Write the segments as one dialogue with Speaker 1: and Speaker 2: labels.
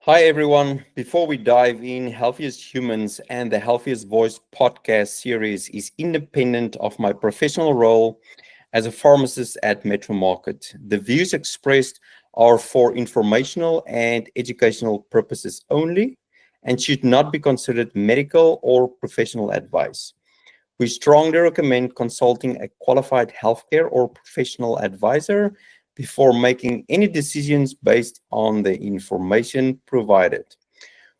Speaker 1: Hi, everyone. Before we dive in, Healthiest Humans and the Healthiest Voice podcast series is independent of my professional role as a pharmacist at Metro Market. The views expressed are for informational and educational purposes only and should not be considered medical or professional advice. We strongly recommend consulting a qualified healthcare or professional advisor before making any decisions based on the information provided.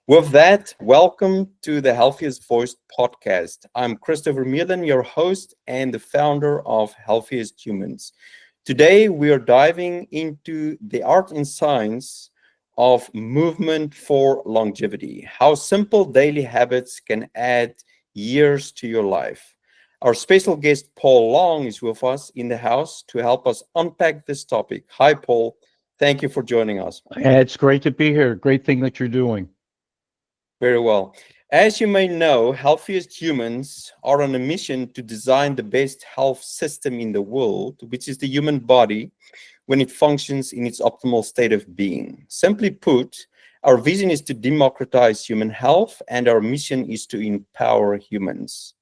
Speaker 1: With that, welcome to the Healthiest Voice podcast. I'm Christopher Meerden, your host and the founder of Healthiest Humans. Today, we are diving into the art and science of movement for longevity, how simple daily habits can add years to your life. Our special guest, Paul Long, is with us in the house to help us unpack this topic. Hi, Paul. Thank you for joining us.
Speaker 2: It's great to be here. Great thing that you're doing.
Speaker 1: Very well. As you may know, Healthiest Humans are on a mission to design the best health system in the world, which is the human body when it functions in its optimal state of being. Simply put, our vision is to democratize human health, and our mission is to empower humans.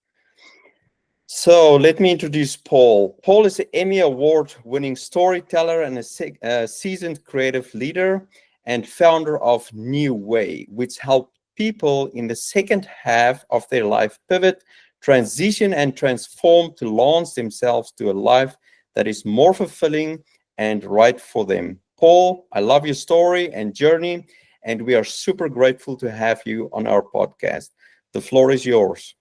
Speaker 1: So let me introduce Paul. Paul is an Emmy-Award winning storyteller and a seasoned creative leader and founder of New Way, which helped people in the second half of their life pivot, transition, and transform to launch themselves to a life that is more fulfilling and right for them. Paul, I love your story and journey, and we are super grateful to have you on our podcast. The floor is yours.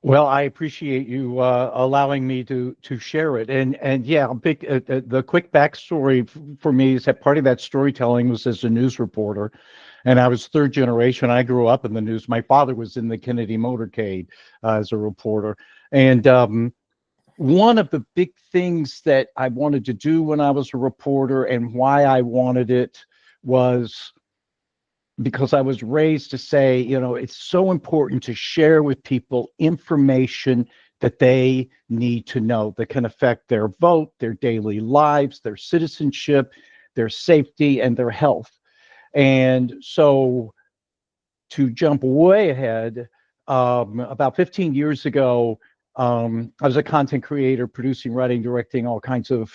Speaker 2: Well, I appreciate you allowing me to share it. And yeah, the quick backstory for me is that part of that storytelling was as a news reporter, and I was third generation. I grew up in the news. My father was in the Kennedy motorcade as a reporter, and one of the big things that I wanted to do when I was a reporter and why I wanted it was because I was raised to say, it's so important to share with people information that they need to know that can affect their vote, their daily lives, their citizenship, their safety, and their health. And so to jump way ahead, about 15 years ago, I was a content creator, producing, writing, directing all kinds of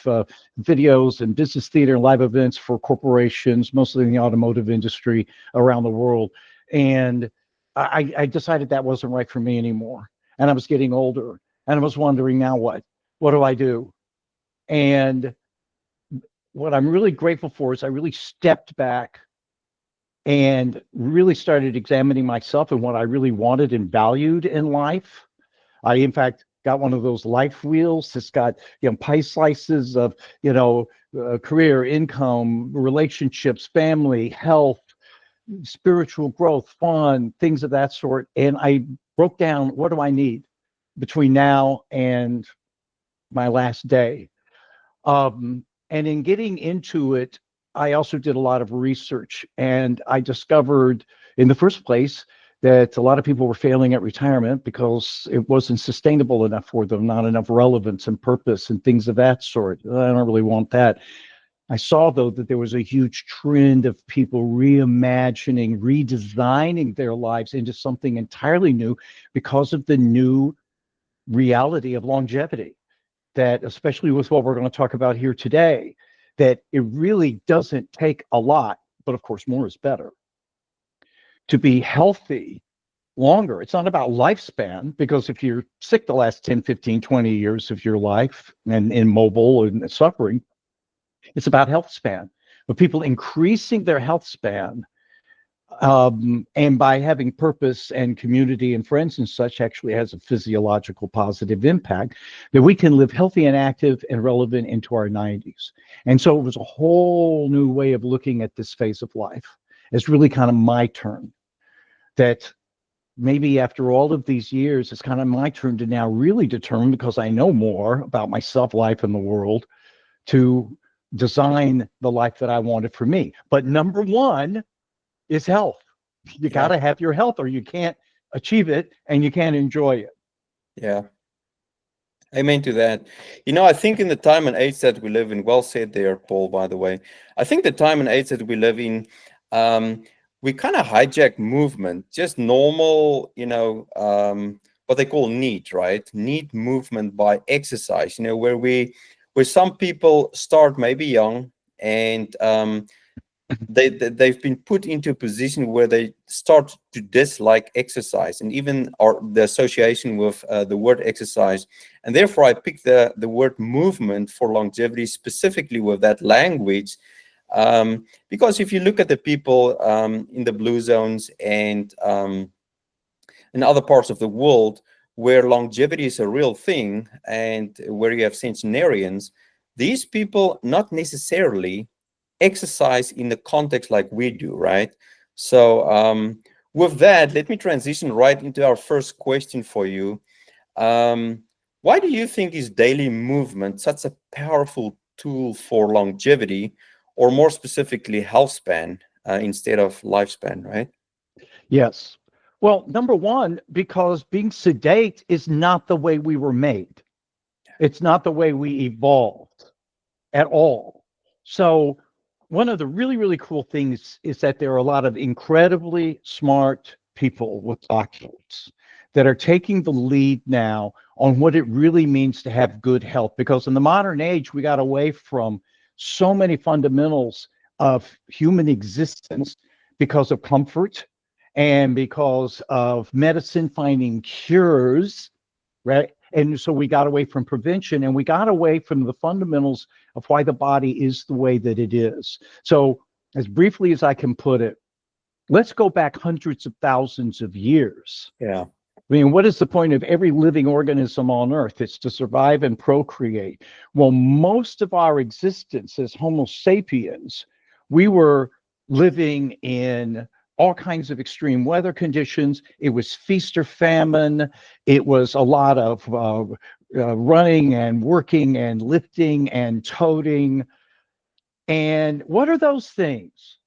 Speaker 2: videos and business theater and live events for corporations, mostly in the automotive industry around the world. And I decided that wasn't right for me anymore. And I was getting older, and I was wondering, now what? What do I do? And what I'm really grateful for is I really stepped back and really started examining myself and what I really wanted and valued in life. I, in fact, got one of those life wheels that's got, pie slices of, career, income, relationships, family, health, spiritual growth, fun, things of that sort. And I broke down, what do I need between now and my last day? And in getting into it, I also did a lot of research, and I discovered in the first place that a lot of people were failing at retirement because it wasn't sustainable enough for them, not enough relevance and purpose and things of that sort. I don't really want that. I saw, though, that there was a huge trend of people reimagining, redesigning their lives into something entirely new because of the new reality of longevity. That, especially with what we're going to talk about here today, that it really doesn't take a lot, but of course, more is better, to be healthy longer. It's not about lifespan, because if you're sick the last 10, 15, 20 years of your life and immobile and suffering, it's about health span. But people increasing their health span, and by having purpose and community and friends and such, actually has a physiological positive impact, that we can live healthy and active and relevant into our 90s. And so it was a whole new way of looking at this phase of life. It's really kind of my turn, that maybe after all of these years, it's kind of my turn to now really determine, because I know more about myself, life, and the world, to design the life that I wanted for me. But number one is health. You got
Speaker 1: Yeah,
Speaker 2: to have your health, or you can't achieve it and you can't enjoy it.
Speaker 1: yeah. Amen to that. I think in the time and age that we live in, well said there, Paul, by the way. I think the time and age that we live in, we kind of hijack movement, just normal, what they call neat, right? Neat movement by exercise, where some people start maybe young, and they've been put into a position where they start to dislike exercise, and even the association with the word exercise. And therefore I picked the word movement for longevity, specifically with that language, because if you look at the people in the blue zones and in other parts of the world where longevity is a real thing, and where you have centenarians, these people not necessarily exercise in the context like we do, right? So with that, let me transition right into our first question for you. Why do you think is daily movement such a powerful tool for longevity, or more specifically health span, instead of lifespan, right?
Speaker 2: Yes. Well, number one, because being sedate is not the way we were made. It's not the way we evolved at all. So, one of the really, really cool things is that there are a lot of incredibly smart people with doctorates that are taking the lead now on what it really means to have good health. Because in the modern age, we got away from so many fundamentals of human existence because of comfort and because of medicine finding cures, right? And so we got away from prevention, and we got away from the fundamentals of why the body is the way that it is. So, as briefly as I can put it, let's go back hundreds of thousands of years.
Speaker 1: Yeah.
Speaker 2: I mean, what is the point of every living organism on Earth? It's to survive and procreate. Well, most of our existence as Homo sapiens, we were living in all kinds of extreme weather conditions. It was feast or famine. It was a lot of running and working and lifting and toting. And what are those things?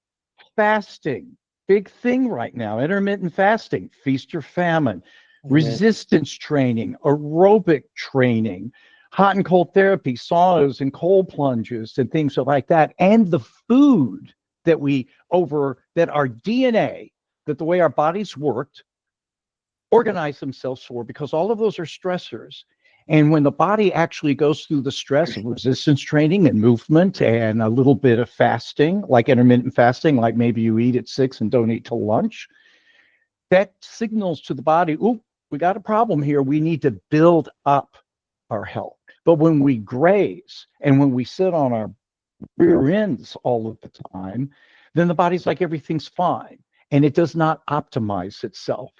Speaker 2: Fasting, big thing right now. Intermittent fasting, feast or famine,
Speaker 1: Amen.
Speaker 2: resistance training, aerobic training, hot and cold therapy, saunas and cold plunges and things like that. And the food that our DNA, that the way our bodies worked, organize themselves for, because all of those are stressors. And when the body actually goes through the stress of resistance training and movement and a little bit of fasting, like intermittent fasting, like maybe you eat at 6 and don't eat till lunch, that signals to the body, "Ooh, we got a problem here. We need to build up our health." But when we graze and when we sit on our rear ends all of the time, then the body's like everything's fine, and it does not optimize itself.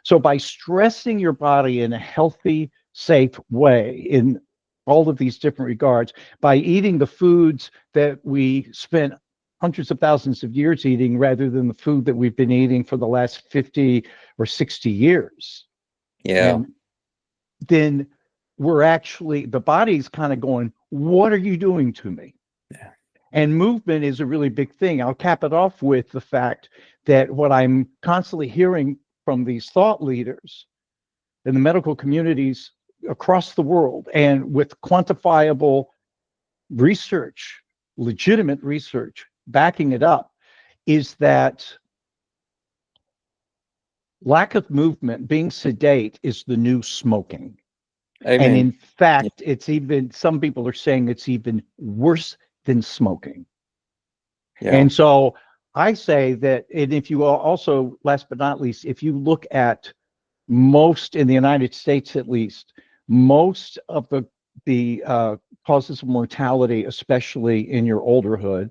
Speaker 2: So by stressing your body in a healthy, safe way in all of these different regards, by eating the foods that we spent hundreds of thousands of years eating rather than the food that we've been eating for the last 50 or 60 years,
Speaker 1: Yeah.
Speaker 2: and then the body's kind of going, "What are you doing to me?"
Speaker 1: Yeah.
Speaker 2: And movement is a really big thing. I'll cap it off with the fact that what I'm constantly hearing from these thought leaders in the medical communities across the world, and with quantifiable research, legitimate research backing it up, is that lack of movement, being sedate, is the new smoking. And
Speaker 1: Amen.
Speaker 2: in fact, some people are saying it's even worse than smoking.
Speaker 1: Yeah.
Speaker 2: And so I say that, and if you also, last but not least, if you look at most in the United States, at least, most of the causes of mortality, especially in your olderhood,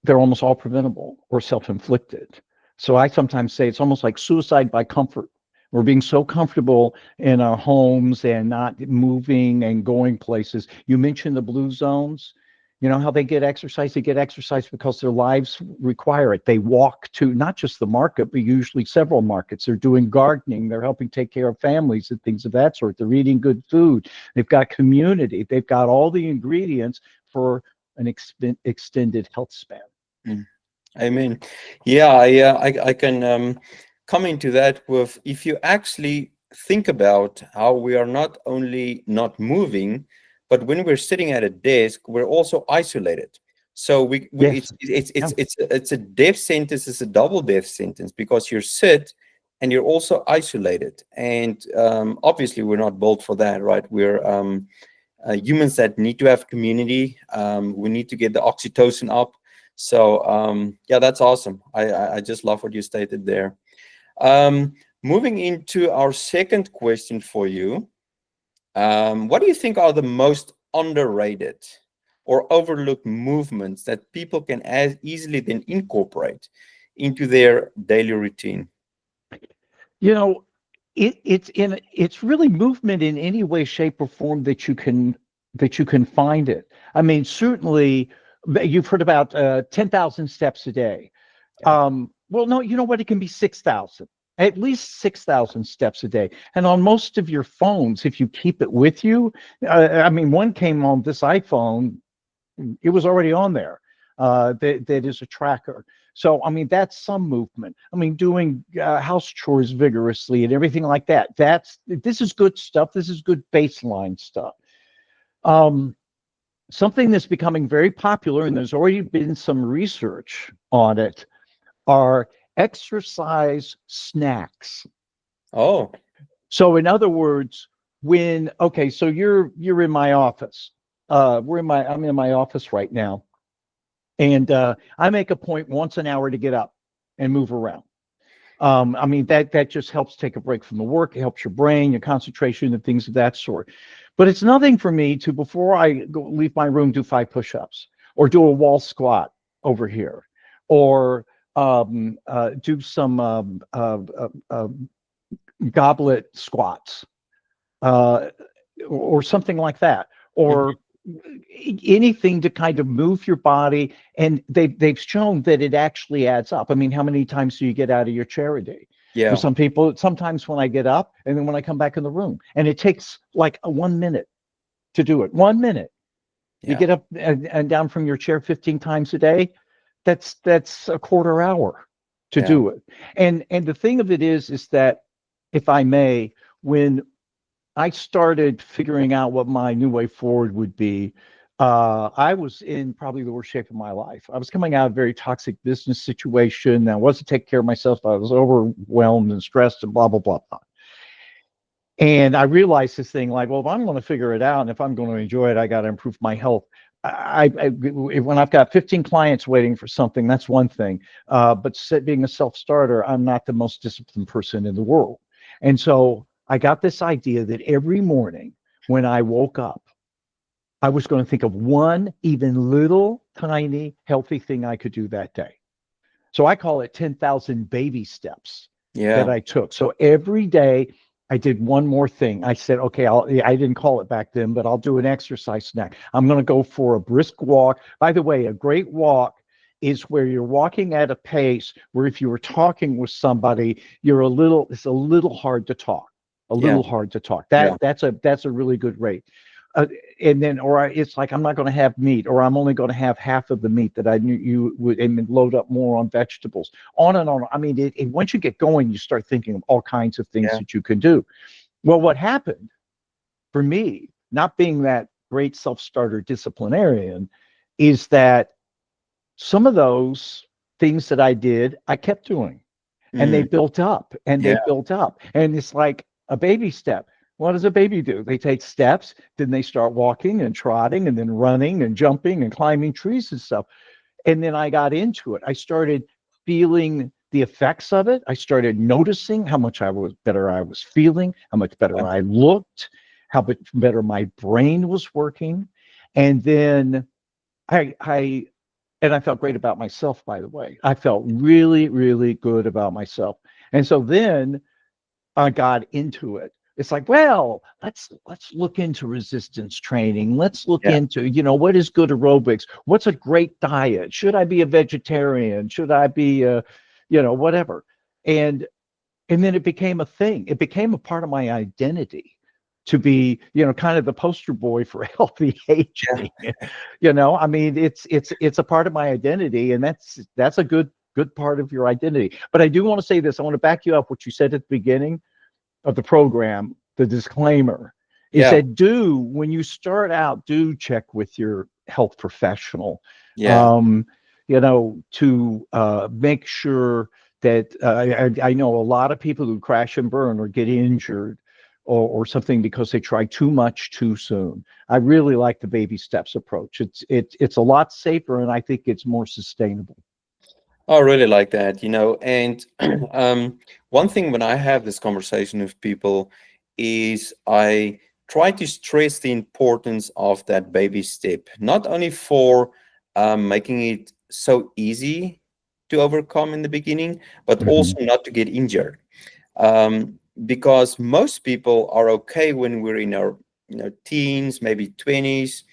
Speaker 2: they're almost all preventable or self-inflicted. So I sometimes say it's almost like suicide by comfort. We're being so comfortable in our homes and not moving and going places. You mentioned the blue zones. You know how they get exercise? They get exercise because their lives require it. They walk to not just the market, but usually several markets. They're doing gardening. They're helping take care of families and things of that sort. They're eating good food. They've got community. They've got all the ingredients for an extended health span.
Speaker 1: Mm. Amen. Yeah, I can come into that with, if you actually think about how we are not only not moving, but when we're sitting at a desk, we're also isolated. So we
Speaker 2: Yes. Yeah.
Speaker 1: it's a death sentence. It's a double death sentence because you're sit and you're also isolated. And obviously, we're not built for that, right? We're humans that need to have community. We need to get the oxytocin up. So yeah, that's awesome. I just love what you stated there. Moving into our second question for you. What do you think are the most underrated or overlooked movements that people can as easily then incorporate into their daily routine?
Speaker 2: You know, it's really movement in any way, shape, or form that you can find it. I mean, certainly you've heard about 10,000 steps a day.
Speaker 1: Yeah.
Speaker 2: Well, no, you know what? It can be 6,000, at least 6,000 steps a day. And on most of your phones, if you keep it with you, I mean, one came on this iPhone, it was already on there. That is a tracker. So, I mean, that's some movement. I mean, doing house chores vigorously and everything like that. This is good stuff. This is good baseline stuff. Um, Something that's becoming very popular, and there's already been some research on it, are exercise snacks.
Speaker 1: Oh,
Speaker 2: So in other words, okay, so you're in my office. I'm in my office right now, and I make a point once an hour to get up and move around. I mean, that just helps take a break from the work. It helps your brain, your concentration, and things of that sort. But it's nothing for me to, before I leave my room, do 5 push-ups or do a wall squat over here, or do some goblet squats, uh, or something like that,
Speaker 1: mhm.
Speaker 2: or anything to kind of move your body. And they've shown that it actually adds up. I mean, how many times do you get out of your chair a day? For
Speaker 1: Yeah,
Speaker 2: some people, sometimes when I get up and then when I come back in the room, and it takes like 1 minute to do it. 1 minute. You
Speaker 1: yeah,
Speaker 2: get up and down from your chair 15 times a day. That's a quarter hour to
Speaker 1: yeah.
Speaker 2: do it. And the thing of it is that, if I may, when I started figuring out what my new way forward would be, I was in probably the worst shape of my life. I was coming out of a very toxic business situation. I wasn't taking care of myself. I was overwhelmed and stressed and blah, blah, blah, blah. And I realized this thing like, well, if I'm going to figure it out and if I'm going to enjoy it, I got to improve my health. When I've got 15 clients waiting for something, that's one thing. But being a self-starter, I'm not the most disciplined person in the world. And so I got this idea that every morning when I woke up, I was going to think of one even little tiny healthy thing I could do that day. So I call it 10,000 baby steps that
Speaker 1: Yeah.
Speaker 2: I took. So every day I did one more thing. I said, okay, I didn't call it back then, but I'll do an exercise snack. I'm going to go for a brisk walk. By the way, a great walk is where you're walking at a pace where if you were talking with somebody, it's a little hard to talk, a
Speaker 1: Yeah.
Speaker 2: little hard to talk.
Speaker 1: Yeah.
Speaker 2: That's a really good rate. And then, it's like, I'm not going to have meat, or I'm only going to have half of the meat that I knew you would, and load up more on vegetables, on and on. I mean, once you get going, you start thinking of all kinds of things
Speaker 1: Yeah.
Speaker 2: that you can do. Well, what happened for me, not being that great self-starter disciplinarian, is that some of those things that I did, I kept doing, and they
Speaker 1: Mm,
Speaker 2: built up and
Speaker 1: yeah.
Speaker 2: they built up. And it's like a baby step. What does a baby do? They take steps, then they start walking and trotting and then running and jumping and climbing trees and stuff. And then I got into it. I started feeling the effects of it. I started noticing how much better I was feeling, how much better I looked, how much better my brain was working. And then I and I felt great about myself, by the way. I felt really, really good about myself. And so then I got into it. It's like, well, let's look into resistance training. Let's look
Speaker 1: Yeah.
Speaker 2: into, what is good aerobics? What's a great diet? Should I be a vegetarian? Should I be whatever? And and then it became a thing. It became a part of my identity to be, kind of the poster boy for healthy
Speaker 1: Yeah.
Speaker 2: aging. I mean, it's a part of my identity, and that's a good part of your identity. But I do want to say this. I want to back you up what you said at the beginning of the program, the disclaimer is
Speaker 1: Yeah.
Speaker 2: that when you start out, do check with your health professional.
Speaker 1: Yeah.
Speaker 2: To make sure that I know a lot of people who crash and burn or get injured or something because they try too much too soon. I really like the baby steps approach. It's a lot safer, and I think it's more sustainable.
Speaker 1: I really like that, and one thing when I have this conversation with people is I try to stress the importance of that baby step, not only for making it so easy to overcome in the beginning, but
Speaker 2: Hmm.
Speaker 1: also not to get injured. Because most people are okay when we're in our teens, maybe 20s,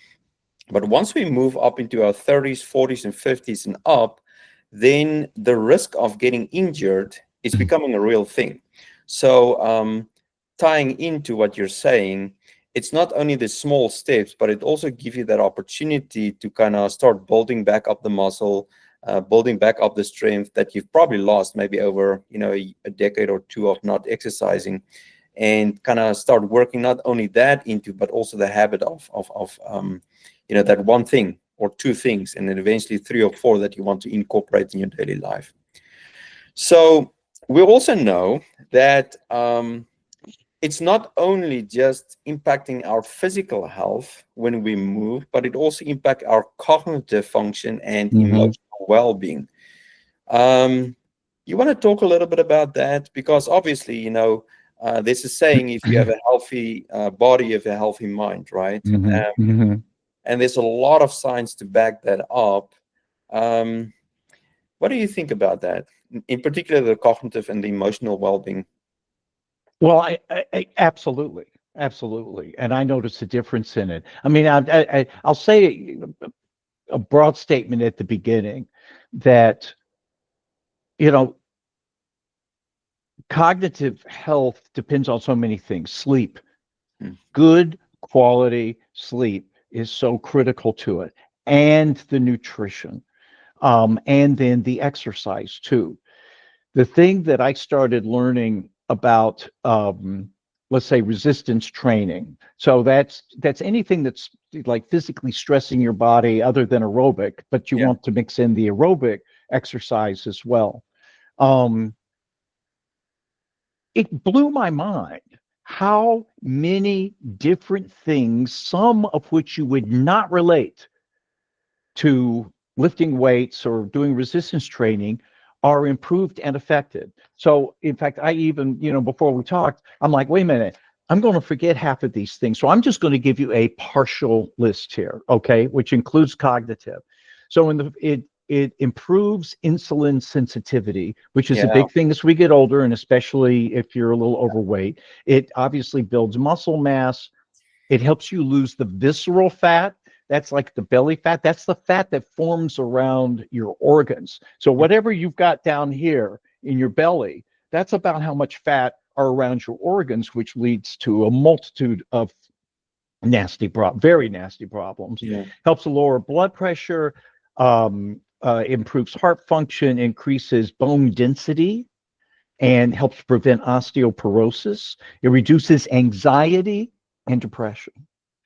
Speaker 1: but once we move up into our 30s, 40s, and 50s and up, then the risk of getting injured is becoming a real thing. So, tying into what you're saying, it's not only the small steps, but it also gives you that opportunity to kind of start building back up the muscle, building back up the strength that you've probably lost maybe over a decade or two of not exercising, and kind of start working not only that into, but also the habit of that one thing or two things, and then eventually three or four that you want to incorporate in your daily life. So we also know that it's not only just impacting our physical health when we move, but it also impacts our cognitive function and
Speaker 2: Hmm.
Speaker 1: emotional well-being. Um, you want to talk a little bit about that? Because obviously, there's a saying, if you have a healthy body, you have a healthy mind, right?
Speaker 2: Hmm. Hmm.
Speaker 1: And there's a lot of science to back that up. Um, what do you think about that? In particular, the cognitive and the emotional well-being.
Speaker 2: Well, I absolutely, absolutely, and I notice a difference in it. I mean, I'll say a broad statement at the beginning that you know cognitive health depends on so many things. Sleep,
Speaker 1: Hmm.
Speaker 2: good quality sleep is so critical to it, and the nutrition, and then the exercise too. The thing that I started learning about, let's say, resistance training. So that's anything that's like physically stressing your body other than aerobic, but you
Speaker 1: Yeah.
Speaker 2: want to mix in the aerobic exercise as well. Um, it blew my mind how many different things, some of which you would not relate to lifting weights or doing resistance training, are improved and affected. So, in fact, I even, before we talked, I'm like, wait a minute, I'm going to forget half of these things. So, I'm just going to give you a partial list here, okay, which includes cognitive. So, it improves insulin sensitivity, which is a
Speaker 1: Yeah.
Speaker 2: big thing as we get older, and especially if you're a little overweight. It obviously builds muscle mass. It helps you lose the visceral fat. That's like the belly fat. That's the fat that forms around your organs. So whatever you've got down here in your belly, that's about how much fat are around your organs, which leads to a multitude of very nasty problems.
Speaker 1: Yeah.
Speaker 2: Helps to lower blood pressure, improves heart function, increases bone density, and helps prevent osteoporosis. It reduces anxiety and depression.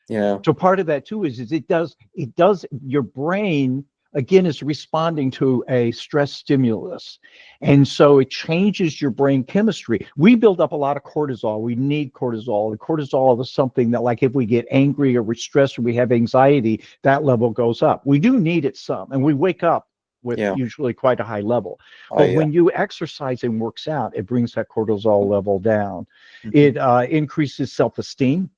Speaker 1: Yeah.
Speaker 2: So part of that too is it does your brain again is responding to a stress stimulus, and so it changes your brain chemistry. We build up a lot of cortisol. We need cortisol, and cortisol is something that, like, if we get angry or we're stressed or we have anxiety, that level goes up. We do need it some, and we wake up with
Speaker 1: Yeah.
Speaker 2: usually quite a high level. But
Speaker 1: I
Speaker 2: when you exercise and works out, it brings that cortisol level down.
Speaker 1: Mhm.
Speaker 2: It increases self-esteem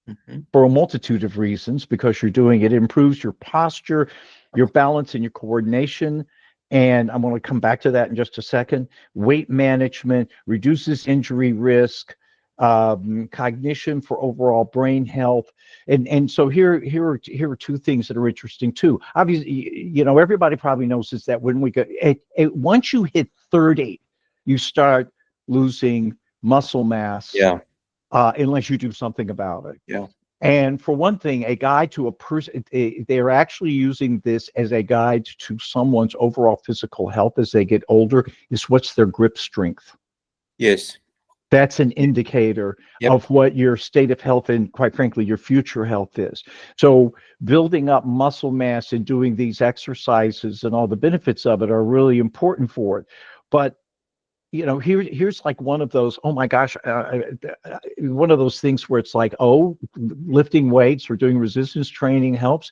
Speaker 1: Mhm.
Speaker 2: for a multitude of reasons because you're doing it. It improves your posture, your balance, and your coordination. And I'm going to come back to that in just a second. Weight management reduces injury risk, cognition for overall brain health. And so here are two things that are interesting too. Obviously, everybody probably knows is that when we go, once you hit 30, you start losing muscle mass
Speaker 1: Yeah.
Speaker 2: unless you do something about it.
Speaker 1: Yeah.
Speaker 2: And for one thing, a guide to a person, they're actually using this as a guide to someone's overall physical health as they get older, is what's their grip strength.
Speaker 1: Yes.
Speaker 2: That's an indicator
Speaker 1: Yep.
Speaker 2: of what your state of health and, quite frankly, your future health is. So, building up muscle mass and doing these exercises and all the benefits of it are really important for it. But here's like one of those, oh my gosh, one of those things where it's like, oh, lifting weights or doing resistance training helps.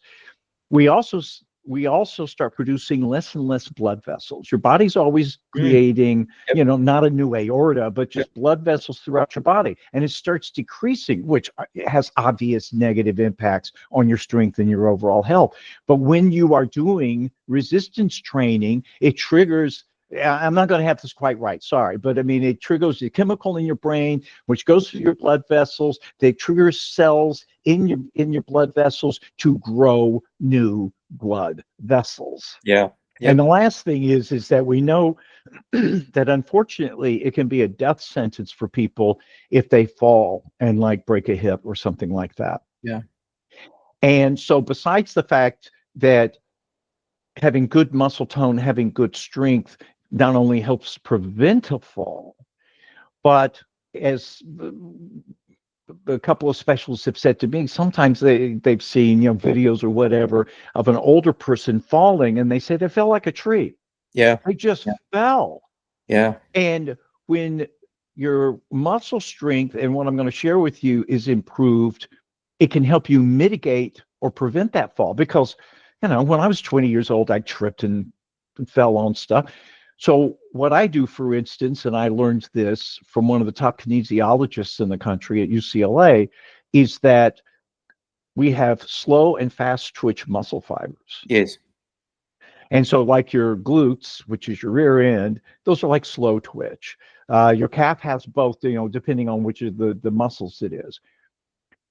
Speaker 2: We also start producing less and less blood vessels. Your body's always
Speaker 1: Mm.
Speaker 2: creating,
Speaker 1: Yep.
Speaker 2: not a new aorta, but
Speaker 1: Yep.
Speaker 2: just blood vessels throughout your body, and it starts decreasing, which has obvious negative impacts on your strength and your overall health. But when you are doing resistance training, it triggers. I'm not going to have this quite right, sorry, but I mean, it triggers the chemical in your brain, which goes through your blood vessels. They trigger cells in your blood vessels to grow new blood vessels.
Speaker 1: Yeah.
Speaker 2: And
Speaker 1: Yep.
Speaker 2: the last thing is that we know that unfortunately it can be a death sentence for people if they fall and like break a hip or something like that.
Speaker 1: Yeah.
Speaker 2: And so besides the fact that having good muscle tone, having good strength not only helps prevent a fall, but as a couple of specialists have said to me, sometimes they've seen videos or whatever of an older person falling, and they say they fell like a tree.
Speaker 1: Yeah.
Speaker 2: They just fell.
Speaker 1: Yeah.
Speaker 2: And when your muscle strength and what I'm going to share with you is improved, it can help you mitigate or prevent that fall. Because when I was 20 years old, I tripped and fell on stuff. So what I do, for instance, and I learned this from one of the top kinesiologists in the country at UCLA, is that we have slow and fast twitch muscle fibers.
Speaker 1: Yes.
Speaker 2: And so, like your glutes, which is your rear end, those are like slow twitch. Your calf has both, depending on which of the muscles it is.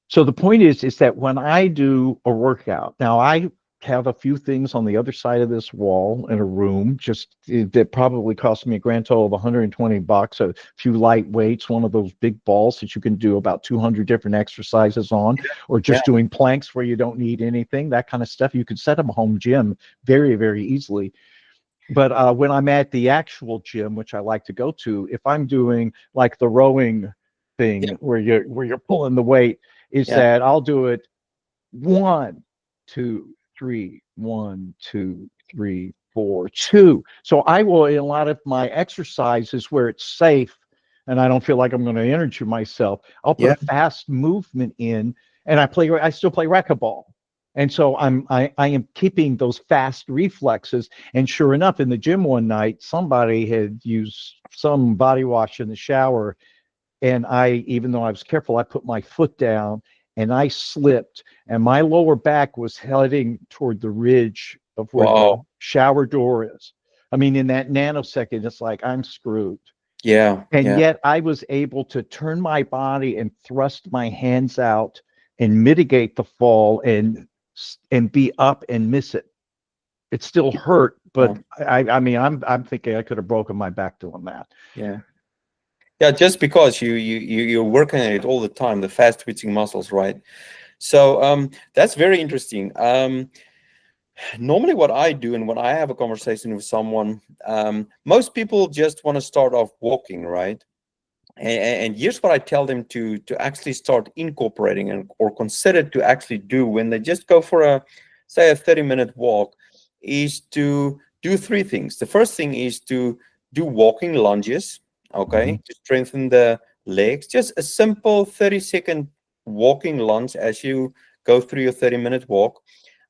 Speaker 2: So the point is that when I do a workout, now I have a few things on the other side of this wall in a room, just that probably cost me a grand total of $120, a few light weights, one of those big balls that you can do about 200 different exercises on, or
Speaker 1: Yeah.
Speaker 2: just doing planks where you don't need anything, that kind of stuff. You could set up a home gym very, very easily. But when I'm at the actual gym, which I like to go to, if I'm doing like the rowing thing
Speaker 1: Yeah.
Speaker 2: where you're pulling the weight, is
Speaker 1: Yeah.
Speaker 2: that I'll do it 1, 2, 3, 1, 2, 3, 4, 2. So I will, in a lot of my exercises where it's safe and I don't feel like I'm going to injure myself, I'll put
Speaker 1: Yeah.
Speaker 2: a fast movement in, and I still play racquetball. And so I am keeping those fast reflexes. And sure enough, in the gym one night, somebody had used some body wash in the shower, and even though I was careful, I put my foot down and I slipped, and my lower back was heading toward the ridge of where the
Speaker 1: Wow.
Speaker 2: shower door is. I mean, in that nanosecond, it's like I'm screwed.
Speaker 1: Yeah.
Speaker 2: And
Speaker 1: Yeah.
Speaker 2: yet I was able to turn my body and thrust my hands out and mitigate the fall and be up and miss it. It still hurt,
Speaker 1: Yeah.
Speaker 2: but I mean, I'm thinking I could have broken my back doing that.
Speaker 1: Yeah. Yeah. Just because you're working at it all the time, the fast twitching muscles, right? So that's very interesting. Normally, what I do, and when I have a conversation with someone, most people just want to start off walking, right? And here's what I tell them to actually start incorporating or consider to actually do when they just go for say a 30-minute walk, is to do three things. The first thing is to do walking lunges,
Speaker 2: Mhm.
Speaker 1: okay, to strengthen the legs. Just a simple 30-second walking lunge as you go through your 30-minute walk.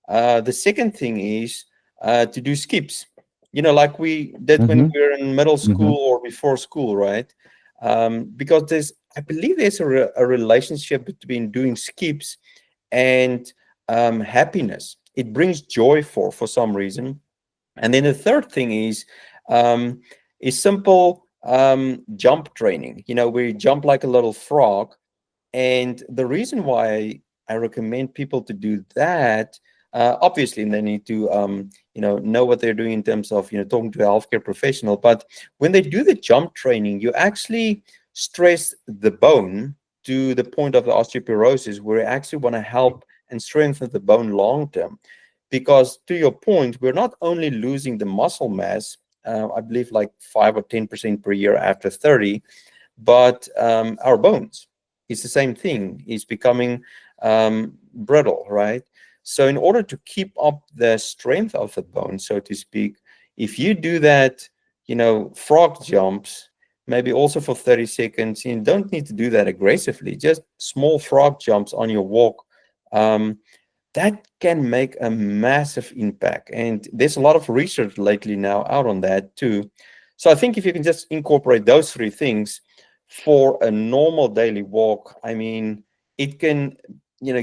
Speaker 1: The second thing is to do skips. Like we did when
Speaker 2: Mhm.
Speaker 1: we were in middle school
Speaker 2: Mhm.
Speaker 1: or before school, right? Because I believe there's a relationship between doing skips and happiness. It brings joy for some reason. And then the third thing is simple jump training. Where you jump like a little frog. And the reason why I recommend people to do that, obviously, they need to, know what they're doing in terms of, talking to a healthcare professional. But when they do the jump training, you actually stress the bone to the point of the osteoporosis, where you actually want to help and strengthen the bone long term. Because to your point, we're not only losing the muscle mass, I believe like 5 or 10% per year after 30, but our bones, it's the same thing. It's becoming brittle, right? So in order to keep up the strength of the bone, so to speak, if you do that, frog jumps, maybe also for 30 seconds, you don't need to do that aggressively, just small frog jumps on your walk. Um, that can make a massive impact. And there's a lot of research lately now out on that too. So I think if you can just incorporate those three things for a normal daily walk, I mean, it can,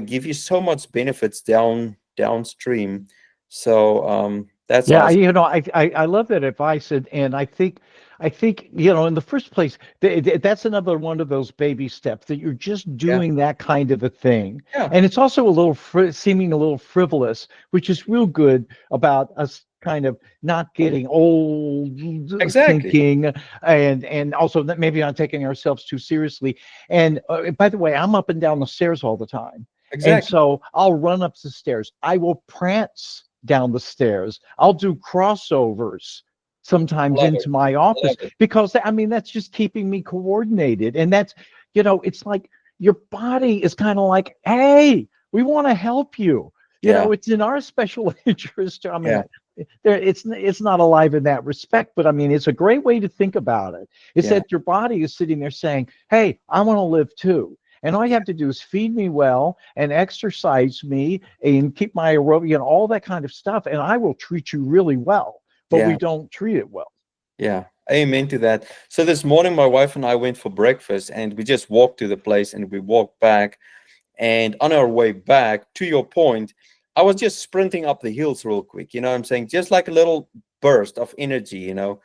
Speaker 1: give you so much benefits downstream. So that's
Speaker 2: Yeah,
Speaker 1: awesome.
Speaker 2: I love that advice, and I think in the first place that's another one of those baby steps that you're just
Speaker 1: Yeah,
Speaker 2: doing that kind of a thing,
Speaker 1: yeah,
Speaker 2: and it's also a little seeming a little frivolous, which is real good about us kind of not getting old
Speaker 1: exactly,
Speaker 2: thinking, and also that maybe not taking ourselves too seriously. And by the way, I'm up and down the stairs all the time. And
Speaker 1: exactly.
Speaker 2: so I'll run up the stairs. I will prance down the stairs. I'll do crossovers sometimes
Speaker 1: Love it,
Speaker 2: into my
Speaker 1: love
Speaker 2: office
Speaker 1: it.
Speaker 2: because I mean that's just keeping me coordinated. And that's, it's like your body is kind of like, hey, we want to help you.
Speaker 1: Yeah,
Speaker 2: It's in our special interest. I
Speaker 1: yeah,
Speaker 2: mean, it's not alive in that respect, but I mean it's a great way to think about it. It's
Speaker 1: yeah,
Speaker 2: that your body is sitting there saying, hey, I want to live too. And all you have to do is feed me well and exercise me and keep my aerobic, all that kind of stuff. And I will treat you really well, but we
Speaker 1: yeah.
Speaker 2: don't treat it well.
Speaker 1: Yeah, amen to that. So this morning, my wife and I went for breakfast, and we just walked to the place, and we walked back. And on our way back, to your point, I was just sprinting up the hills real quick. You know what I'm saying? Just like a little burst of energy, to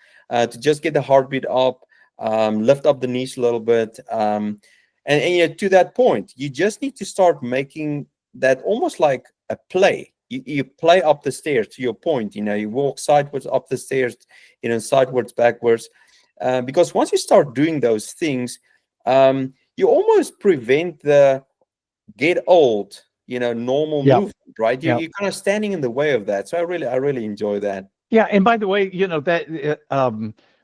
Speaker 1: just get the heartbeat up, lift up the knees a little bit. And yet to that point, you just need to start making that almost like a play. You play up the stairs, to your point. You walk sideways up the stairs, sideways, backwards. Because once you start doing those things, you almost prevent the get old, normal
Speaker 2: Yeah.
Speaker 1: movement, right?
Speaker 2: Yeah.
Speaker 1: You're kind of standing in the way of that. So I really enjoy that.
Speaker 2: Yeah, and by the way, that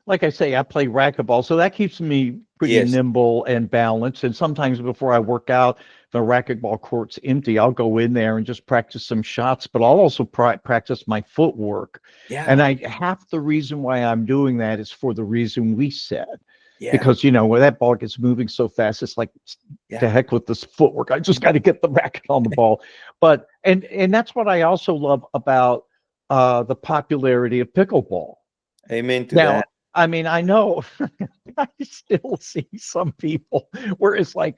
Speaker 2: like I say, I play racquetball, so that keeps me pretty
Speaker 1: Yes.
Speaker 2: nimble and balanced. And sometimes before I work out, the racquetball court's empty. I'll go in there and just practice some shots, but I'll also practice my footwork. And
Speaker 1: Yeah.
Speaker 2: I half the reason why I'm doing that is for the reason we said,
Speaker 1: Yeah.
Speaker 2: because where that ball gets moving so fast, it's like
Speaker 1: Yeah.
Speaker 2: to heck with this footwork. I just got to get the racket on the ball. But and that's what I also love about the popularity of pickleball.
Speaker 1: Amen to
Speaker 2: Now,
Speaker 1: that.
Speaker 2: I mean, I know I still see some people where it's like,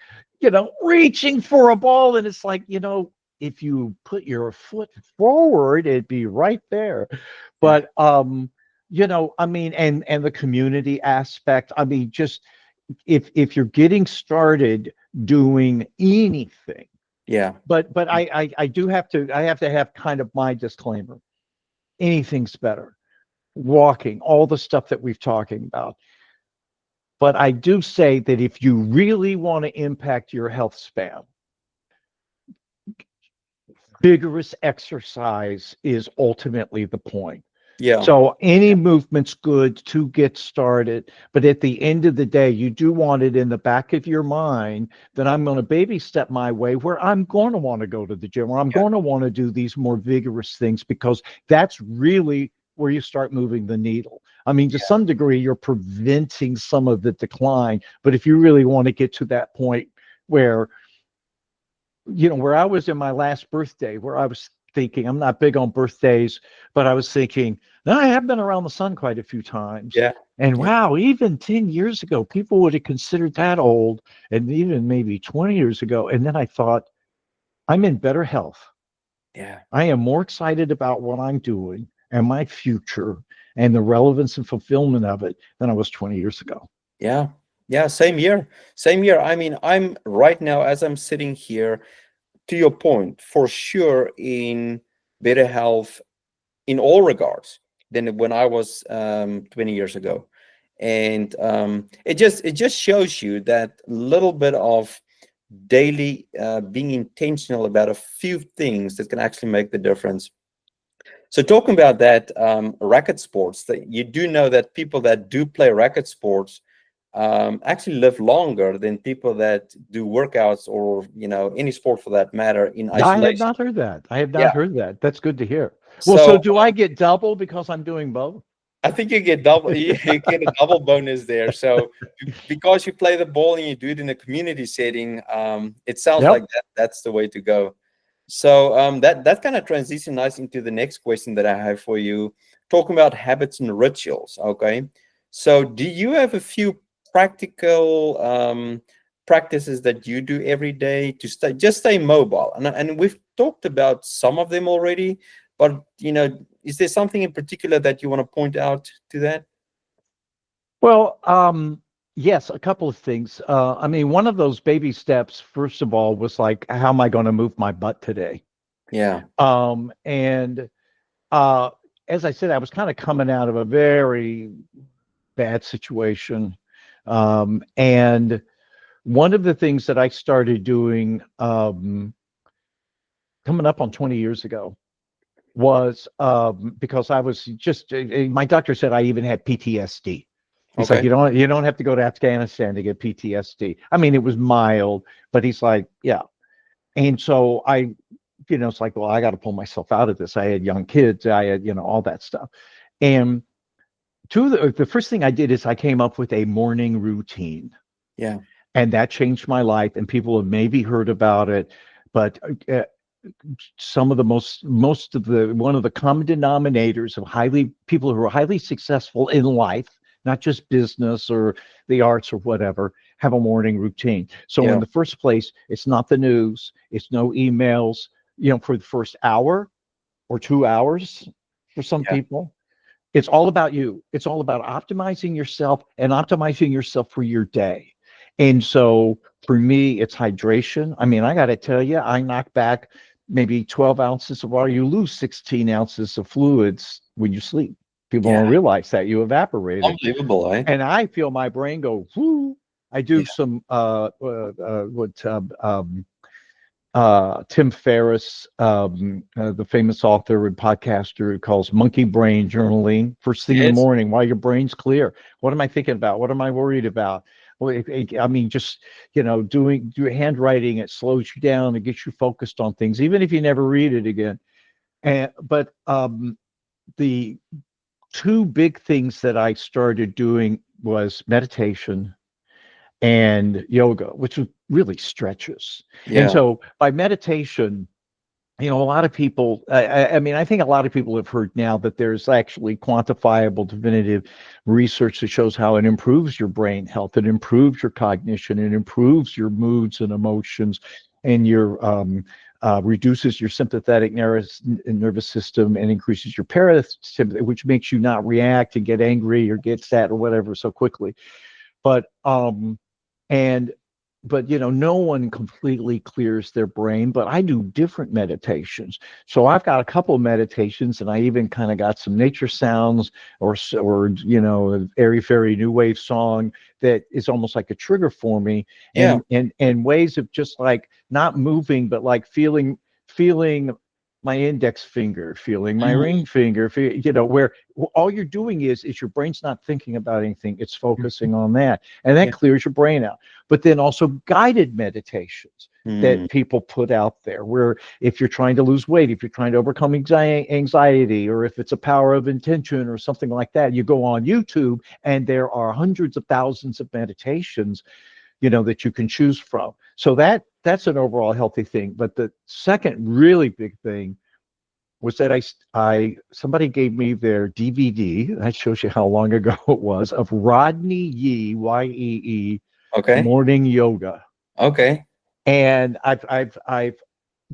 Speaker 2: reaching for a ball, and it's like, if you put your foot forward, it'd be right there.
Speaker 1: Yeah.
Speaker 2: But I mean, and the community aspect, I mean, just if you're getting started doing anything,
Speaker 1: Yeah.
Speaker 2: but I do have to have kind of my disclaimer. Anything's better walking, all the stuff that we've talking about. But I do say that if you really want to impact your health span, vigorous exercise is ultimately the point.
Speaker 1: Yeah.
Speaker 2: So any movement's good to get started, but at the end of the day, you do want it in the back of your mind that I'm going to baby step my way where I'm going to want to go to the gym, or I'm
Speaker 1: Yeah.
Speaker 2: going to want to do these more vigorous things, because that's really where you start moving the needle. I mean, to some degree, you're preventing some of the decline, but if you really want to get to that point where where I was in my last birthday, where I was thinking, I'm not big on birthdays, but I was thinking, no, I have been around the sun quite a few times.
Speaker 1: Yeah.
Speaker 2: And
Speaker 1: Yeah.
Speaker 2: wow, even 10 years ago, people would have considered that old, and even maybe 20 years ago. And then I thought, I'm in better health.
Speaker 1: Yeah.
Speaker 2: I am more excited about what I'm doing and my future and the relevance and fulfillment of it than I was 20 years ago.
Speaker 1: Yeah. Yeah. Same year. Same year. I mean, I'm right now, as I'm sitting here, to your point, for sure in better health in all regards than when I was 20 years ago. And it just shows you that little bit of daily being intentional about a few things that can actually make the difference. So talking about that racket sports, that you do know that people that do play racket sports, actually live longer than people that do workouts or any sport for that matter in
Speaker 2: I have
Speaker 1: isolation.
Speaker 2: not heard that. I have
Speaker 1: Yeah.
Speaker 2: not heard that. That's good to hear. Well, so
Speaker 1: So
Speaker 2: do I get double because I'm doing both?
Speaker 1: I think you get double. You get a double bonus there. So because you play the ball and you do it in a community setting, it sounds like
Speaker 2: Yep.
Speaker 1: that's the way to go. So that kind of transitions nice into the next question that I have for you, talking about habits and rituals. Okay, so do you have a few practical practices that you do every day to stay mobile? And we've talked about some of them already, but is there something in particular that you want to point out to that?
Speaker 2: Well, yes, a couple of things. I mean, one of those baby steps, first of all, was like, how am I going to move my butt today?
Speaker 1: Yeah,
Speaker 2: And uh, as I said, I was kind of coming out of a very bad situation. And one of the things that I started doing coming up on 20 years ago was because I was just, my doctor said I even had PTSD. He's like,
Speaker 1: okay,
Speaker 2: you don't have to go to Afghanistan to get PTSD. I mean, it was mild, but he's like, yeah. And so it's like, well, I got to pull myself out of this. I had young kids. I had, all that stuff. And the first thing I did is I came up with a morning routine,
Speaker 1: yeah,
Speaker 2: and that changed my life. And people have maybe heard about it, but some of the most of the one of the common denominators of highly people who are highly successful in life, not just business or the arts or whatever, have a morning routine. So in
Speaker 1: yeah,
Speaker 2: the first place, it's not the news, it's no emails, for the first hour or 2 hours for some
Speaker 1: yeah,
Speaker 2: people. It's all about you. It's all about optimizing yourself and optimizing yourself for your day. And so for me, it's hydration. I mean, I got to tell you, I knock back maybe 12 ounces of water. You lose 16 ounces of fluids when you sleep. People
Speaker 1: yeah.
Speaker 2: don't realize that you evaporated.
Speaker 1: Unbelievable, eh?
Speaker 2: And I feel my brain go, whoo. I
Speaker 1: Yeah.
Speaker 2: do some, what, Tim Ferriss, the famous author and podcaster, who calls monkey brain journaling first thing in the
Speaker 1: Yes.
Speaker 2: morning while your brain's clear. What am I thinking about? What am I worried about? Well, I mean, just do handwriting. It slows you down. It gets you focused on things, even if you never read it again. But the two big things that I started doing was meditation and yoga, which was really stretches. And
Speaker 1: Yeah.
Speaker 2: so by meditation, a lot of people, I mean, I think a lot of people have heard now that there's actually quantifiable, definitive research that shows how it improves your brain health, it improves your cognition, it improves your moods and emotions, and your reduces your sympathetic nervous system and increases your parasympathetic, which makes you not react and get angry or get sad or whatever so quickly. But and but no one completely clears their brain, but I do different meditations. So I've got a couple of meditations, and I even kind of got some nature sounds or a airy fairy new wave song that is almost like a trigger for me,
Speaker 1: Yeah.
Speaker 2: and ways of just like not moving but like feeling my index finger, feeling my
Speaker 1: Mhm.
Speaker 2: ring finger, where all you're doing is your brain's not thinking about anything, it's focusing on that, and that
Speaker 1: Yeah.
Speaker 2: clears your brain out. But then also guided meditations
Speaker 1: Mm.
Speaker 2: that people put out there, where if you're trying to lose weight, if you're trying to overcome anxiety, or if it's a power of intention or something like that, you go on YouTube and there are hundreds of thousands of meditations that you can choose from. So that's an overall healthy thing. But the second really big thing was that I somebody gave me their DVD. That shows you how long ago it was, of Rodney Yee, Yee,
Speaker 1: Okay.
Speaker 2: morning yoga.
Speaker 1: Okay.
Speaker 2: And I've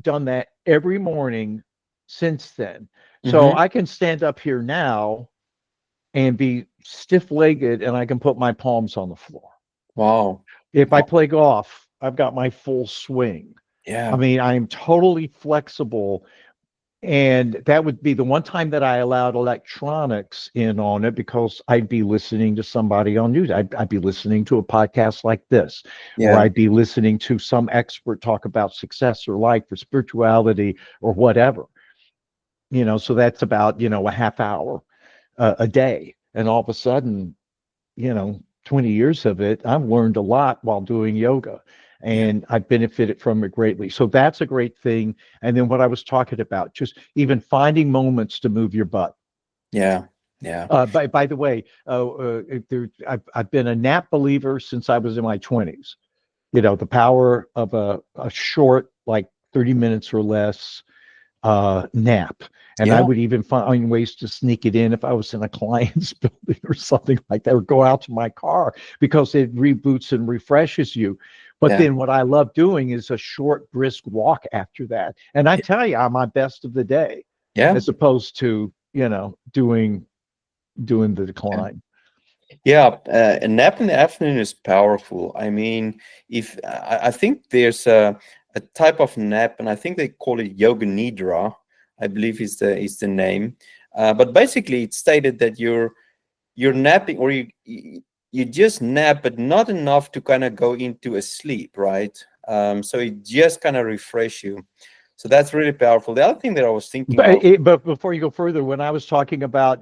Speaker 2: done that every morning since then. So
Speaker 1: Hmm.
Speaker 2: I can stand up here now and be stiff-legged, and I can put my palms on the floor.
Speaker 1: Wow.
Speaker 2: If I
Speaker 1: Wow.
Speaker 2: play golf, I've got my full swing. I
Speaker 1: Yeah.
Speaker 2: mean, I'm totally flexible. And that would be the one time that I allowed electronics in on it, because I'd be listening to somebody on news. I'd be listening to a podcast like this, or
Speaker 1: Yeah.
Speaker 2: I'd be listening to some expert talk about success or life or spirituality or whatever. So that's about, a half hour a day. And all of a sudden, you know, 20 years of it, I've learned a lot while doing yoga,
Speaker 1: Yeah.
Speaker 2: and I've benefited from it greatly. So that's a great thing. And then what I was talking about, just even finding moments to move your butt.
Speaker 1: Yeah. Yeah.
Speaker 2: By the way, I've been a nap believer since I was in my 20s. You know, the power of a short, like 30 minutes or less nap. And I
Speaker 1: Yeah.
Speaker 2: would even find ways to sneak it in if I was in a client's building or something like that, or go out to my car because it reboots and refreshes you. But
Speaker 1: Yeah.
Speaker 2: then what I love doing is a short, brisk walk after that. And I tell you, I'm my best of the day,
Speaker 1: Yeah.
Speaker 2: as opposed to, doing the
Speaker 1: Yeah.
Speaker 2: decline.
Speaker 1: Yeah, a nap in the afternoon is powerful. I mean, if I think there's a type of nap, and I think they call it yoga nidra, I believe is the name. But basically, it's stated that you're napping, or you just nap, but not enough to kind of go into a sleep, right? So it just kind of refresh you. So that's really powerful. The other thing that I was thinking of,
Speaker 2: But before you go further, when I was talking about,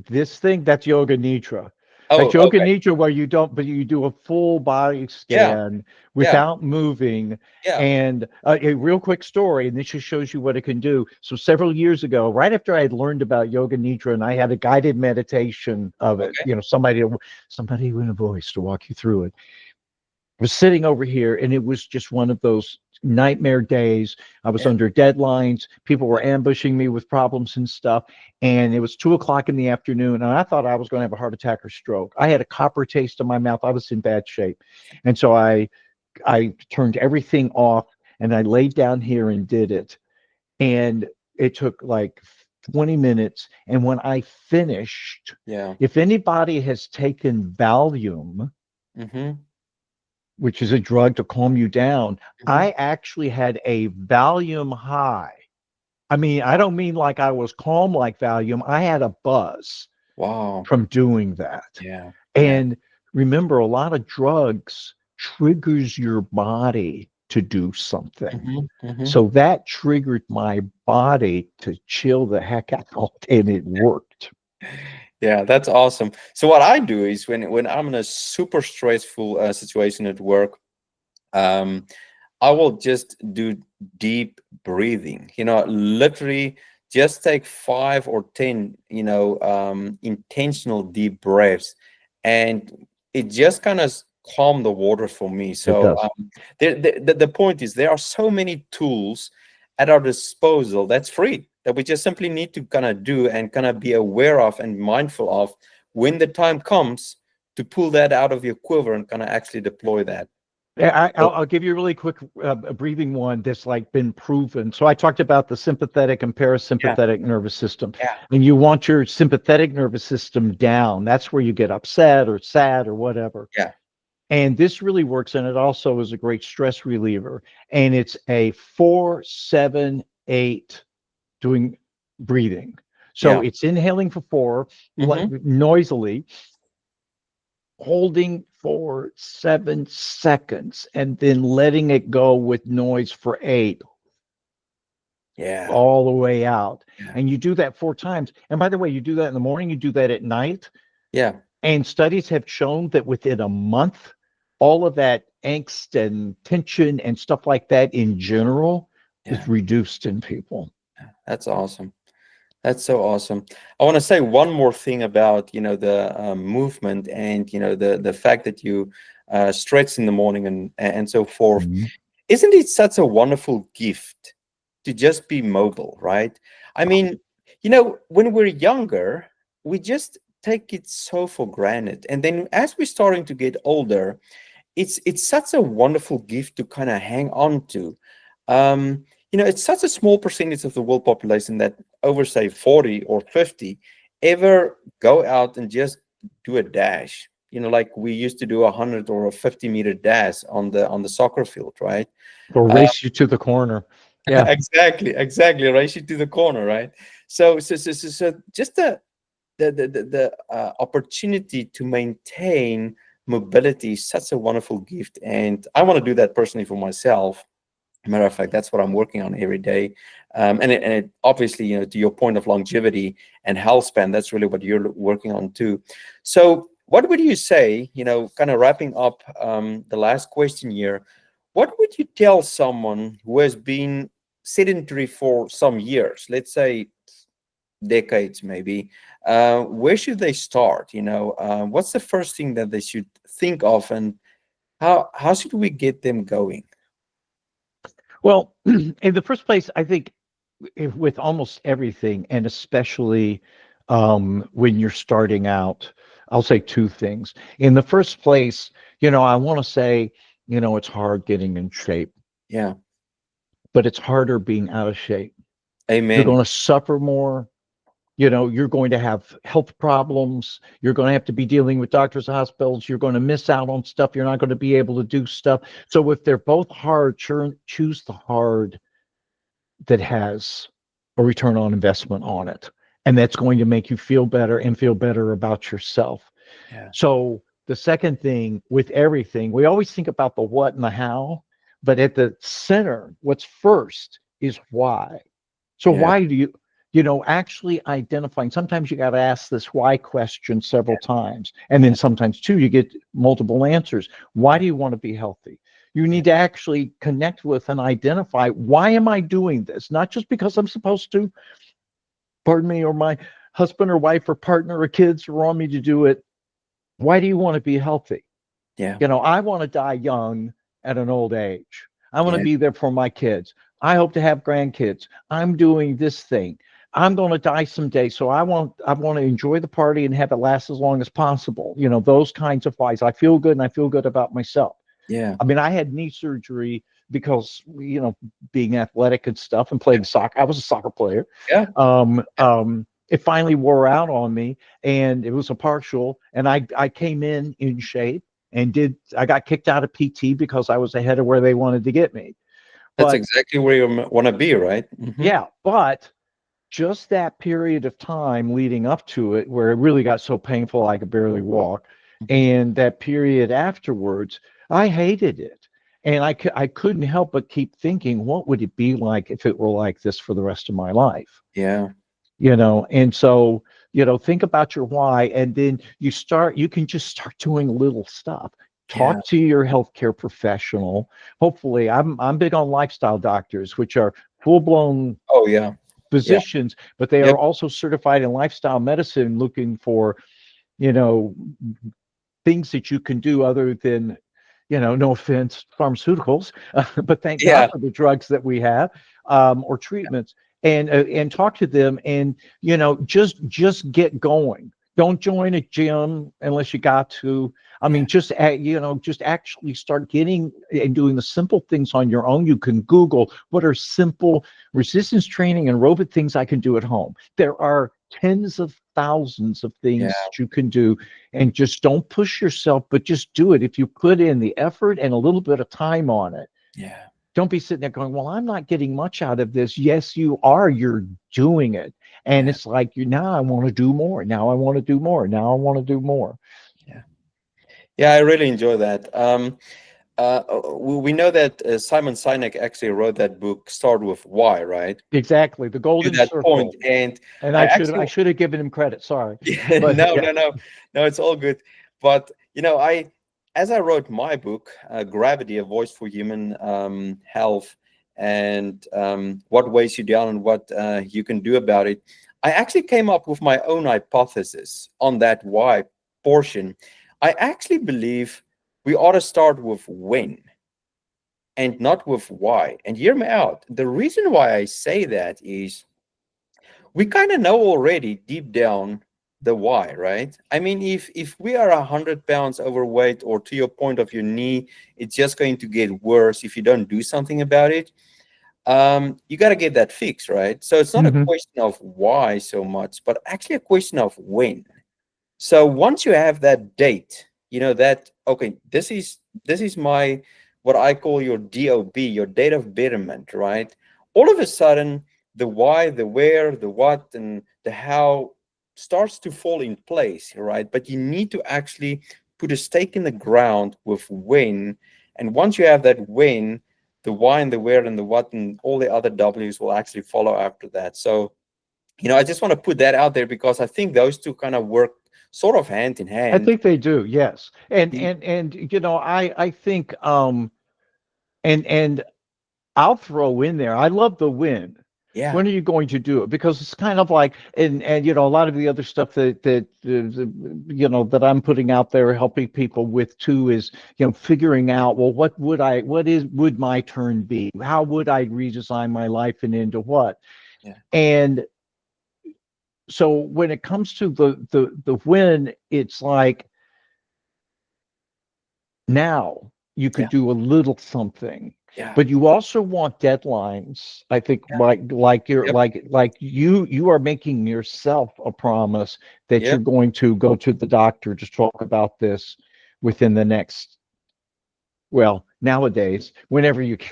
Speaker 2: this thing, that's yoga nidra.
Speaker 1: oh,
Speaker 2: That's yoga
Speaker 1: okay,
Speaker 2: nidra where you don't, but you do a full body
Speaker 1: yeah,
Speaker 2: scan
Speaker 1: yeah,
Speaker 2: without moving.
Speaker 1: yeah,
Speaker 2: And a real quick story, and this just shows you what it can do. So several years ago, right after I had learned about yoga nidra, and I had a guided meditation of it,
Speaker 1: okay,
Speaker 2: somebody with a voice to walk you through it, was sitting over here, and it was just one of those nightmare days. I was
Speaker 1: yeah,
Speaker 2: under deadlines. People were ambushing me with problems and stuff. And it was 2 o'clock in the afternoon, and I thought I was going to have a heart attack or stroke. I had a copper taste in my mouth. I was in bad shape. And so I turned everything off, and I laid down here and did it. And it took like 20 minutes. And when I finished,
Speaker 1: yeah.
Speaker 2: if anybody has taken Valium,
Speaker 1: Mm-hmm.
Speaker 2: which is a drug to calm you down,
Speaker 1: Mm-hmm.
Speaker 2: I actually had a Valium high. I mean, I don't mean like I was calm like Valium. I had a buzz
Speaker 1: Wow.
Speaker 2: from doing that.
Speaker 1: Yeah. Yeah.
Speaker 2: And remember, a lot of drugs triggers your body to do something.
Speaker 1: Mm-hmm. Mm-hmm.
Speaker 2: So that triggered my body to chill the heck out, and it worked.
Speaker 1: Yeah, that's awesome. So what I do is when I'm in a super stressful situation at work, um, I will just do deep breathing. Literally just take 5 or 10, intentional deep breaths, and it just kind of calm the water for me.
Speaker 2: It
Speaker 1: So
Speaker 2: does.
Speaker 1: the point is there are so many tools at our disposal that's free that we just simply need to kind of do and kind of be aware of and mindful of when the time comes to pull that out of your quiver and kind of actually deploy that.
Speaker 2: Yeah,
Speaker 1: So,
Speaker 2: I'll give you a really quick breathing one that's like been proven. So I talked about the sympathetic and
Speaker 1: yeah,
Speaker 2: parasympathetic nervous system,
Speaker 1: yeah,
Speaker 2: and you want your sympathetic nervous system down. That's where you get upset or sad or whatever.
Speaker 1: yeah,
Speaker 2: And this really works, and it also is a great stress reliever. And it's a 4-7-8 doing breathing. So
Speaker 1: yeah.
Speaker 2: it's inhaling for 4,
Speaker 1: Hmm.
Speaker 2: noisily, holding for 7 seconds, and then letting it go with noise for 8,
Speaker 1: Yeah,
Speaker 2: all the way out.
Speaker 1: yeah,
Speaker 2: And you do that 4 times. And by the way, you do that in the morning, you do that at night.
Speaker 1: yeah,
Speaker 2: And studies have shown that within a month, all of that angst and tension and stuff like that in general
Speaker 1: yeah.
Speaker 2: is reduced in people.
Speaker 1: That's awesome. That's so awesome. I want to say one more thing about the movement, and the fact that you stretch in the morning and so forth.
Speaker 2: Mhm.
Speaker 1: Isn't it such a wonderful gift to just be mobile, right? I mean, when we're younger, we just take it so for granted, and then as we're starting to get older, it's such a wonderful gift to kind of hang on to. It's such a small percentage of the world population that over, say, 40 or 50 ever go out and just do a dash. Like we used to do 100 or a 50-meter dash on the soccer field, right?
Speaker 2: Or
Speaker 1: Uh,
Speaker 2: race you to the corner. Yeah.
Speaker 1: exactly. Race you to the corner, right? So just the opportunity to maintain mobility is such a wonderful gift, and I want to do that personally for myself. Matter of fact, that's what I'm working on every day. And it obviously, to your point of longevity and health span, that's really what you're working on too. So what would you say, kind of wrapping up the last question here, what would you tell someone who has been sedentary for some years, let's say decades maybe? Where should they start? What's the first thing that they should think of, and how should we get them going?
Speaker 2: Well, in the first place, I think with almost everything, and especially when you're starting out, I'll say two things. In the first place, I want to say, it's hard getting in shape,
Speaker 1: Yeah.
Speaker 2: but it's harder being out of shape. You're
Speaker 1: Amen.
Speaker 2: going to suffer more. You're going to have health problems. You're going to have to be dealing with doctors and hospitals. You're going to miss out on stuff. You're not going to be able to do stuff. So if they're both hard, choose the hard that has a return on investment on it. And that's going to make you feel better and feel better about yourself.
Speaker 1: Yeah.
Speaker 2: So the second thing with everything, we always think about the what and the how, but at the center, what's first is why. So
Speaker 1: Yeah.
Speaker 2: why do you actually identifying, sometimes you got to ask this why question several times. And then
Speaker 1: Yeah.
Speaker 2: sometimes too, you get multiple answers. Why do you want to be healthy? You need to actually connect with and identify, why am I doing this? Not just because I'm supposed to, pardon me, or my husband or wife or partner or kids want me to do it. Why do you want to be healthy?
Speaker 1: Yeah.
Speaker 2: I want to die young at an old age. I want to
Speaker 1: Yeah.
Speaker 2: be there for my kids. I hope to have grandkids. I'm doing this thing. I'm going to die someday, so I want to enjoy the party and have it last as long as possible. Those kinds of whys. I feel good and I feel good about myself.
Speaker 1: Yeah.
Speaker 2: I mean, I had knee surgery because, being athletic and stuff and playing soccer. I was a soccer player.
Speaker 1: Yeah.
Speaker 2: It finally wore out on me, and it was a partial. And I came in shape and I got kicked out of PT because I was ahead of where they wanted to get me.
Speaker 1: That's
Speaker 2: But
Speaker 1: exactly where you want to be, right? Mm-hmm.
Speaker 2: yeah, but just that period of time leading up to it, where it really got so painful I could barely walk, and that period afterwards, I hated it. And I couldn't help but keep thinking, what would it be like if it were like this for the rest of my life?
Speaker 1: Yeah.
Speaker 2: And so, think about your why, and then you can just start doing little stuff.
Speaker 1: Yeah.
Speaker 2: Talk to your healthcare professional. Hopefully, I'm big on lifestyle doctors, which are full-blown
Speaker 1: Oh, yeah. Yeah.
Speaker 2: physicians, but they
Speaker 1: Yep.
Speaker 2: are also certified in lifestyle medicine, looking for, you know, things that you can do other than, no offense, pharmaceuticals, but thank God
Speaker 1: Yeah.
Speaker 2: for the drugs that we have, or treatments, and talk to them, and just get going. Don't join a gym unless you got to. I mean, just actually start getting and doing the simple things on your own. You can Google what are simple resistance training and aerobic things I can do at home. There are tens of thousands of
Speaker 1: Yeah.
Speaker 2: things that you can do, and just don't push yourself, but just do it. If you put in the effort and a little bit of time on it,
Speaker 1: Yeah.
Speaker 2: don't be sitting there going, well, I'm not getting much out of this. Yes, you are. You're doing it. And
Speaker 1: Yeah.
Speaker 2: it's like, now I want to do more. Now I want to do more. Now I want to do more.
Speaker 1: Yeah. Yeah. I really enjoy that. We know that Simon Sinek actually wrote that book, Start with Why, right?
Speaker 2: Exactly. The
Speaker 1: To
Speaker 2: golden
Speaker 1: that point.
Speaker 2: circle.
Speaker 1: And
Speaker 2: And
Speaker 1: I
Speaker 2: I
Speaker 1: actually,
Speaker 2: should have given him credit. Sorry.
Speaker 1: yeah,
Speaker 2: But
Speaker 1: no,
Speaker 2: yeah,
Speaker 1: no, no, no, it's all good. But, as I wrote my book, Gravity, A Voice for Human Health, and what weighs you down and what you can do about it, I actually came up with my own hypothesis on that why portion. I actually believe we ought to start with when and not with why. And hear me out. The reason why I say that is we kind of know already deep down the why, right? I mean, if we are 100 pounds overweight, or to your point of your knee, it's just going to get worse if you don't do something about it. You got to get that fixed, right? So it's not a
Speaker 2: hmm
Speaker 1: question of why so much, but actually a question of when. So once you have that date, that okay, this is my, what I call your DOB, your date of betterment, right? All of a sudden, the why, the where, the what, and the how starts to fall in place, right? But you need to actually put a stake in the ground with when. And once you have that when, the why and the where and the what and all the other W's will actually follow after that. So I just want to put that out there because I think those two kind of work sort of hand in
Speaker 2: I
Speaker 1: hand.
Speaker 2: think they do, yes. And
Speaker 1: Y-
Speaker 2: I think and I'll throw in there. I love the win.
Speaker 1: Yeah,
Speaker 2: When are you going to do it? Because it's kind of like, and a lot of the other stuff that I'm putting out there, helping people with too, is figuring out, well, would my turn be? How would I redesign my life and into what?
Speaker 1: yeah,
Speaker 2: And so when it comes to the win, it's like now you
Speaker 1: yeah,
Speaker 2: could do a little something,
Speaker 1: yeah,
Speaker 2: but you also want deadlines. I think
Speaker 1: yeah. Yep,
Speaker 2: you are making yourself a promise that
Speaker 1: yep.
Speaker 2: you're going to go to the doctor to talk about this within the next, well, nowadays, whenever you can.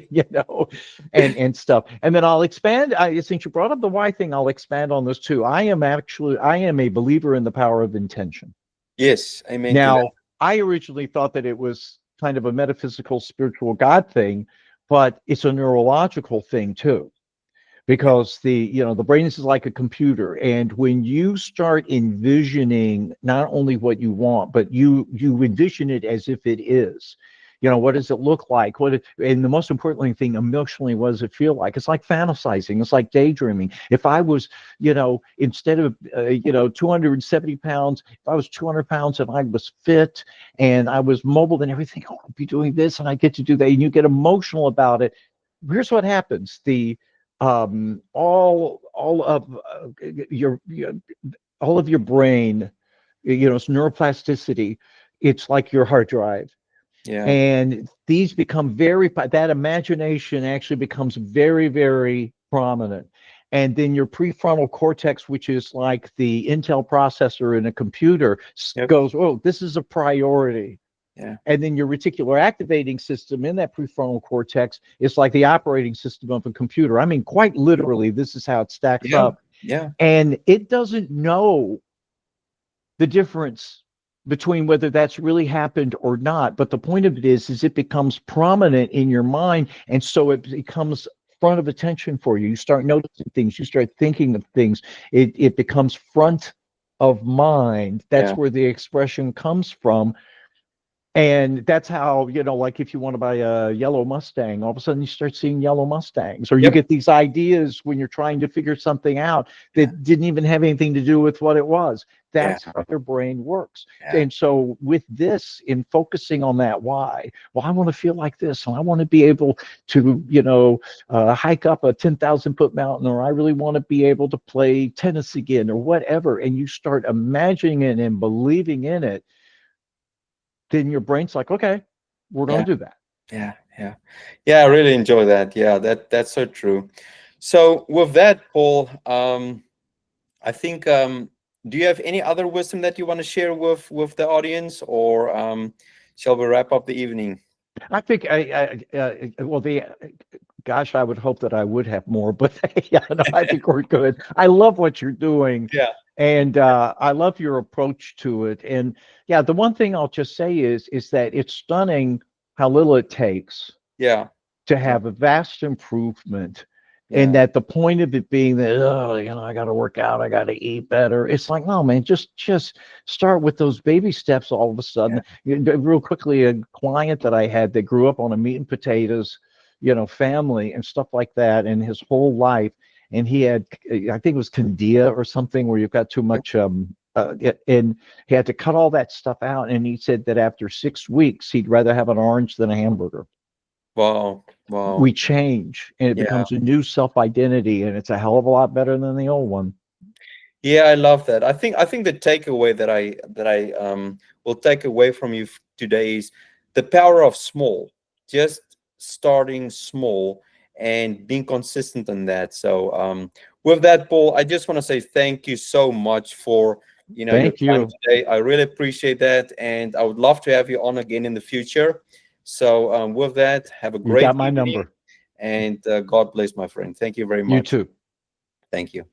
Speaker 2: you know and stuff. And then I'll expand. Since you brought up the why thing, I'll expand on this too. I am a believer in the power of intention.
Speaker 1: Yes, amen to that.
Speaker 2: Now, I originally thought that it was kind of a metaphysical, spiritual God thing, but it's a neurological thing too,
Speaker 1: Yeah,
Speaker 2: because the brain is like a computer, and when you start envisioning not only what you want, but you envision it as if it is. What does it look like? And the most important thing, emotionally, what does it feel like? It's like fantasizing. It's like daydreaming. If I was, instead of 270 pounds, if I was 200 pounds and I was fit and I was mobile and everything, oh, I'd be doing this and I get to do that, and you get emotional about it. Here's what happens: all of all of your brain, it's neuroplasticity. It's like your hard drive,
Speaker 1: yeah,
Speaker 2: and these become that imagination actually becomes very, very prominent. And then your prefrontal cortex, which is like the Intel processor in a computer,
Speaker 1: yep,
Speaker 2: goes, oh, this is a priority.
Speaker 1: yeah,
Speaker 2: And then your reticular activating system in that prefrontal cortex is like the operating system of a computer. I mean, quite literally, this is how it stacks
Speaker 1: yeah,
Speaker 2: up.
Speaker 1: yeah,
Speaker 2: And it doesn't know the difference between whether that's really happened or not. But the point of it is it becomes prominent in your mind. And so it becomes front of attention for you. You start noticing things, you start thinking of things. It becomes front of mind.
Speaker 1: yeah,
Speaker 2: That's where the expression comes from. And that's how, like if you want to buy a yellow Mustang, all of a sudden you start seeing yellow Mustangs, or you
Speaker 1: yep,
Speaker 2: get these ideas when you're trying to figure something out
Speaker 1: yeah,
Speaker 2: that didn't even have anything to do with what it was.
Speaker 1: yeah,
Speaker 2: That's how your brain works.
Speaker 1: yeah,
Speaker 2: And so with this, in focusing on that why, well, I want to feel like this, and I want to be able to, hike up a 10,000-foot mountain, or I really want to be able to play tennis again, or whatever. And you start imagining it and believing in it, then your brain's like, okay, we're going
Speaker 1: yeah,
Speaker 2: to do that.
Speaker 1: yeah, yeah. Yeah, I really enjoy that. Yeah, that's so true. So with that, Paul, I think do you have any other wisdom that you want to share with the audience, or shall we wrap up the evening?
Speaker 2: I think well, gosh, I would hope that I would have more, but yeah, no, I think we're good. I love what you're doing,
Speaker 1: Yeah,
Speaker 2: and I love your approach to it. And yeah, the one thing I'll just say is that it's stunning how little it takes
Speaker 1: yeah,
Speaker 2: to
Speaker 1: yeah,
Speaker 2: have a vast improvement. And
Speaker 1: yeah,
Speaker 2: that the point of it being that, oh, I got to work out, I got to eat better. It's like, no, man, just start with those baby steps. All of a
Speaker 1: yeah.
Speaker 2: sudden, real quickly, a client that I had that grew up on a meat and potatoes, family and stuff like that, and his whole life, and he had, I think it was Candida or something, where you've got too much, and he had to cut all that stuff out. And he said that after 6 weeks, he'd rather have an orange than a hamburger.
Speaker 1: Wow, wow.
Speaker 2: We change, and it
Speaker 1: Yeah.
Speaker 2: becomes a new self-identity, and it's a hell of a lot better than the old one.
Speaker 1: Yeah, I love that. I think the takeaway that I will take away from you today is the power of small. Just starting small and being consistent in that. So with that, Paul, I just want to say thank you so much for your
Speaker 2: Thank
Speaker 1: time
Speaker 2: you.
Speaker 1: today. I really appreciate that, and I would love to have you on again in the future. So with that, have a
Speaker 2: You
Speaker 1: great
Speaker 2: got my
Speaker 1: evening,
Speaker 2: number.
Speaker 1: and God bless, my friend. Thank you very
Speaker 2: You
Speaker 1: much.
Speaker 2: too.
Speaker 1: Thank you.